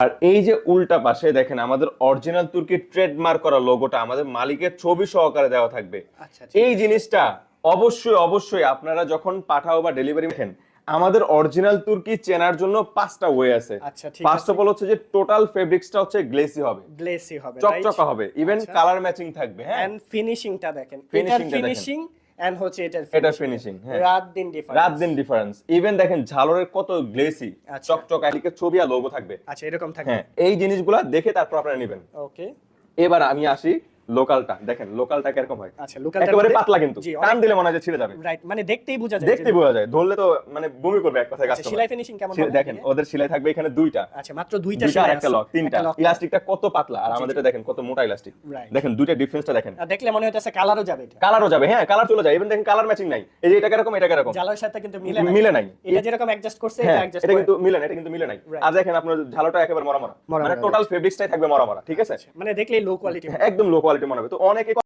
আর এই যে উল্টা পাশে দেখেন আমাদের অরিজিনাল তুর্কি ট্রেডমার্ক করা লোগোটা আমাদের মালিকের ছবি সহকারে দেওয়া থাকবে। আচ্ছা, এই জিনিসটা অবশ্যই অবশ্যই আপনারা যখন পাঠাও বা ডেলিভারি দেখেন, আমাদের অরিজিনাল তুর্কি চেনার জন্য 5টা ওয়ে আছে। আচ্ছা, ঠিক ফার্স্ট আছে। অফ অল হচ্ছে যে টোটাল ফেব্রিক্সটা হচ্ছে গ্লেসি হবে, গ্লেসি হবে, চকচকা হবে, ইভেন আচ্ছা। কালার ম্যাচিং থাকবে। হ্যাঁ, এন্ড ফিনিশিংটা দেখেন, এটার ফিনিশিংটা দেখেন। ফিনিশিং এন্ড হচ্ছে এটা এটার ফিনিশিং, হ্যাঁ, রাত দিন ডিফারেন্স। রাত দিন ডিফারেন্স। ইভেন দেখেন ঝালরের কত গ্লেসি, আচ্ছা। চকচকা, এদিকে ছবি আর লোগো থাকবে। আচ্ছা, এরকম থাকবে। হ্যাঁ, এই জিনিসগুলা দেখে তারপর আপনারা নেবেন। ওকে, এবার আমি আসি লোকালটা। দেখেন লোকালটা কিরকম হয়, আচ্ছা, লোকালটা একেবারে পাতলা, কিন্তু জি, টান দিলে মনে হয় যে ছিঁড়ে যাবে। রাইট, মানে দেখতেই বোঝা যায়, দেখতে বোঝা যায়, ধরলে তো মানে বমি করবে এক কথায় আচ্ছা, কাস্টমার। সেলাই ফিনিশিং কেমন হবে? দেখেন ওদের সেলাই থাকবে এখানে দুইটা। আচ্ছা, মাত্র দুইটা দুইটা আর সেলাই একটা আছে, লক, তিনটা। একটা লক। ইলাস্টিকটা কত পাতলা আর আমাদেরটা দেখেন কত মোটা ইলাস্টিক। Right. দেখেন দুইটা ডিফারেন্সটা দেখেন। আর দেখলে মনে হচ্ছে কালারও যাবে, এটা কালারও যাবে, হ্যাঁ কালার চলে যায়। ইভেন দেখেন কালার ম্যাচিং নাই, এই যে এটা কিরকম এটা কিরকম, জালার সাথে কিন্তু মিলে নাই। এটা যেরকম অ্যাডজাস্ট করছে এটা হ্যাঁ, অ্যাডজাস্ট এটা করে। কিন্তু মিলে না, এটা কিন্তু মিলে নাই। Right. আর দেখেন আপনার ঝালোটা একেবারে মরা মরা, মরা মানে মরা, টোটাল ফেব্রিক্সটাই থাকবে মরা মরা, ঠিক আছে? মানে দেখলেই লো কোয়ালিটি। একদম লো কোয়ালিটি মনে হবে। তো অনেকে